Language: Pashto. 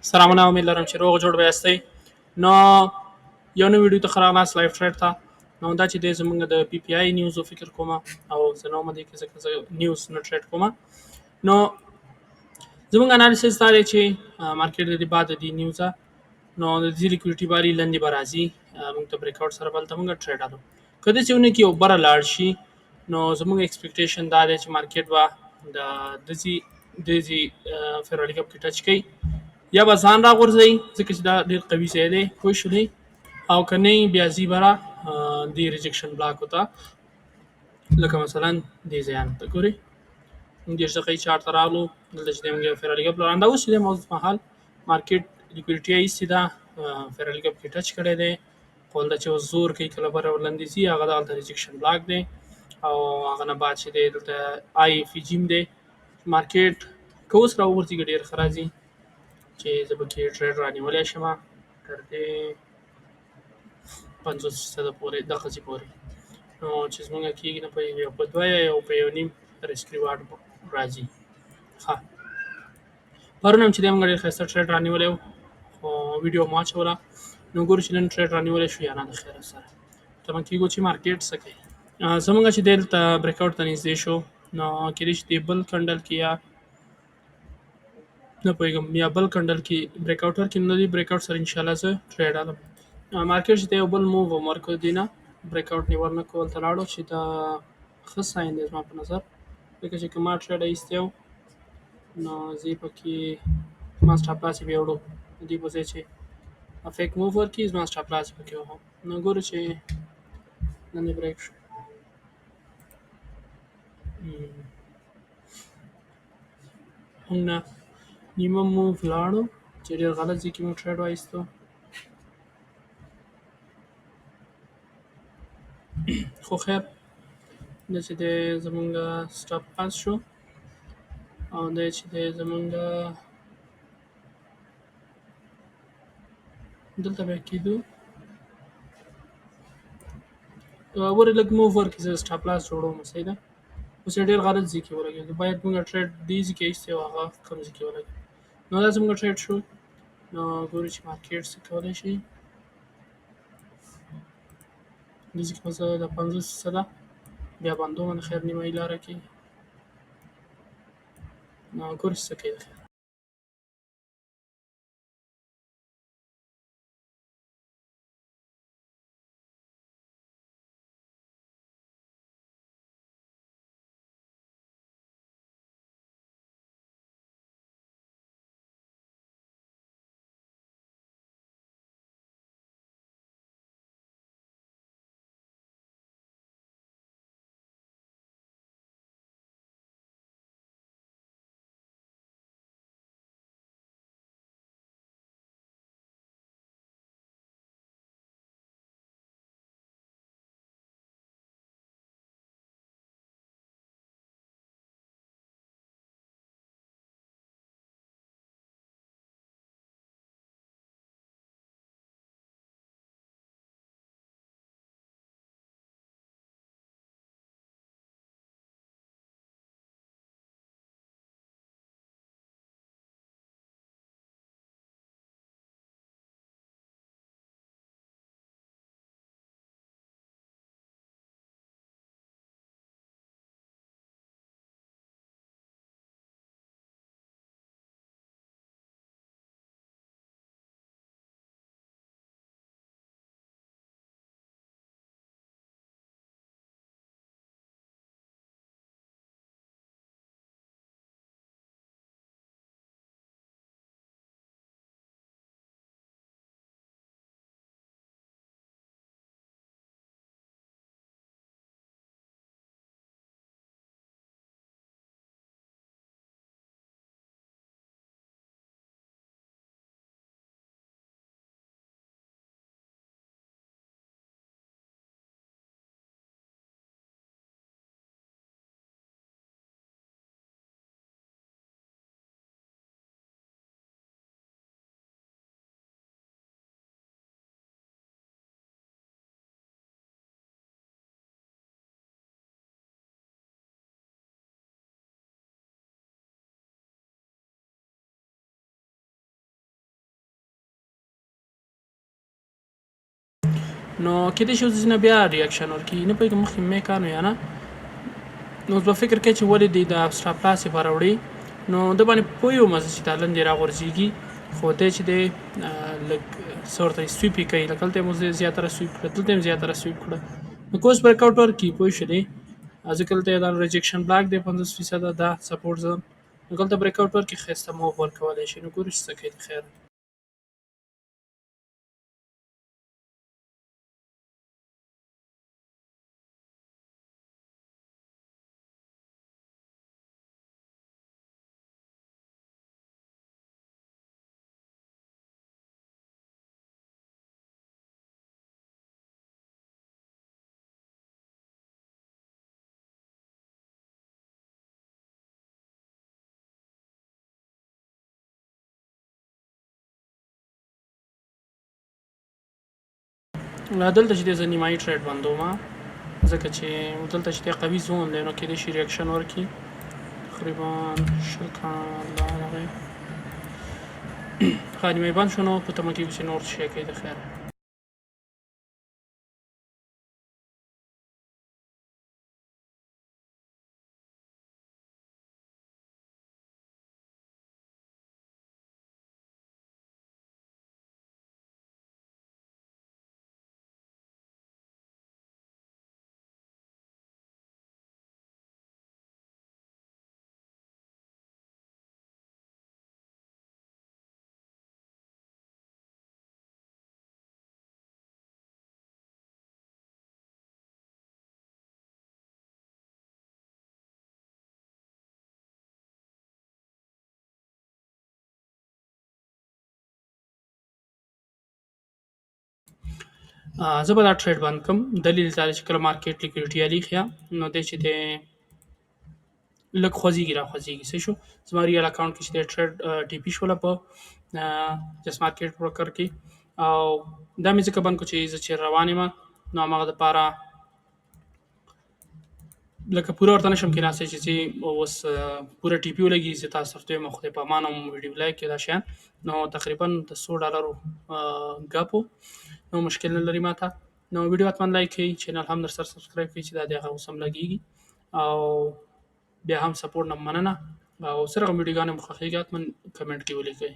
سلامونه امید لرم چې روغ جوړ به یاستئ نو یو نوې ویډیو ته ښه راغلاست لایف ټریډ ته نو دا چې دی زمونږ د پی پی آی نیوزو فکر کومه او زه نو مده کې ځکه زه نیوز نه ټریډ کومه نو زمونږ انالیسس دا دی چې مارکیټ د دې بعد د دې نیوزه نو د دې لیکویډیټي باري لاندې به راځي موږ ته بریک اوټ سره بل ته موږ ټریډ الو کله چې ونه کې یو بره لاړ شي نو زموږ ایکسپیکټیشن دا دی چې مارکیټ به د دزي فیرالي کپ کې ټچ کوي یا به ځان راغورځوي ځکه چې دا ډېر قوي ځای دی پوه شولې او که نه بیا ځي به را دې ریجکشن بلاک ته لکه مثلا دې ځایانو ته ګورئ موږ دېرش دقیقې چارت ته راغلو دلته چې دی موږ یو فیرالي کپ لرانده اوس چې دی اوس مهال مارکیټ لیکویډیټي ایستې ده فیرالي کپ کې ټچ کړی دی خو دلته چې اوس زور کوي کله بره ورلاندې ځي هغه د هلته ریجکشن بلاک دی او هغه نه بعد چې دی دلته آی فی جیم دی مارکیټ که اوس راوغورځېږي ډېر ښه راځي چې زه پکې ټریډ رانیولی شم تر دې 50% پورې دغسې پورې نو چې زمونږ کېږي نه پوهېږم یو په دوه یا یو په یو نیم ریسک ریوارډ راځي ښه پرون هم چې دی موږ ډېر ښایسته ټریډ رانیولی و خو ویډیو مو واچوله نو ګورو چې نن ټریډ رانیولی شو یا نه د خیره سره تمه کېږو چې مارکیټ څه کوي زمونږ چې دی دلته بریک اوټ ته نږدې شو نو کېدای شي دې بل کنډل کې یا نه پوهېږم یا بل کنډل کې بریک اوټ ورکړي نو د دې بریک اوټ سره انشاءالله زه ټریډ الم مارکیټ چې دی یو بل موو هم ورکړ دی نه بریک اوټ نیول نه کول ته لاړو چې دا ښه ساین دی زما په نظر ځکه چې که ما ټریډ ایستی و نو زه یې پکې زما سټاپ لاس یې بیا وړو د دې په ځای چې افیک موو ورکړي زما سټاپ لاس یې پکې وهم نو ګورو چې نن یې بریک شو موږ نه نیمه موو لاړو چې ډېر غلط ځای کې موږ ټریډ وایستو خو خیر دا چې دی زمونږ سټاپ لاس شو او دا چې دی زمونږ دلته بیا کېدو ورې لږ موو ورکړي زه سټاپ لاس جوړوم صحیح ده اوس یې ډېر غلط ځای کې ولګېدو باید موږ ټریډ دې ځای کې ایستی و هغه کوم ځای کې ولګېد نو دا زموږ ټریډ شو نو ګورو چې مارکیټ څه کولی شي دې ځای کې به زه د 50% بیا بندومه د خیر نیمایي لاره کې نو ګورو چې څه کوي د خیر نو کېدای شي اوس ځینې بیا ریاکشن ورکړي نه پوهېږم مخکې مې کار نو یا نه نو اوس به فکر کوي چې ولې دی د سټاپ لاس یې راوړي نو د باندې پوه یم چې دا لاندې راغورځېږي خو دی چې دی لږ څه ورته سویپ یې کوي لکه هلته یې مو زیاتره سویپ کړه دلته یې زیاتره سویپ کړه نو کوس بریک آوټ ورکړي پوه شولې ځکه دلته یې دا ریجکشن بلاک دی 50% دا سپورټ زون نو دلته بریک آوټ ورکړي ښایسته موو ورکولی شي نو ګورو چې څه کوي د خیر دلته چې دی زه نیمایي ټریډ بندوم ځکه چې دلته چې دی قوي زون دی نو کېدای شي ریاکشن ورکړي تقریبا شل کاله هغې ښه نیمایي بند شو نو په تمه کېږو چې نور څه شی کوي د خیر زه به دا ټریډ بند کړم دلیل دا دی چې کله مارکیټ لیکوډیټي عالي ښیه نو دی چې دی لږ خوځېږي راخوځېږي څه شو زما ریل اکاونټ کې چې دی ټریډ ټي پي شوله په جست مارکیټ بروکر کې او دا مې ځکه بند کړو چې زه چې روان یم نو هماغه دپاره لکه پوره ورته نشم کېناستی چې زه اوس پوره ټي پي ولګي زه تاسو ته وایم خدای په امان هم ویډیو لایک کړئ دا شیان نو تقریبا د $100 ګپ و نو مشکل نه لري ماته نو ویډیو حتما لایک کړئ چینل هم در سره سبسکرایب کړئ چې دا د هغه اوس هم لګېږي او بیا هم سپورټ نه مننه او سره کوم ویډیوګانې مو خوښېږي حتما کمنټ کې ولیکئ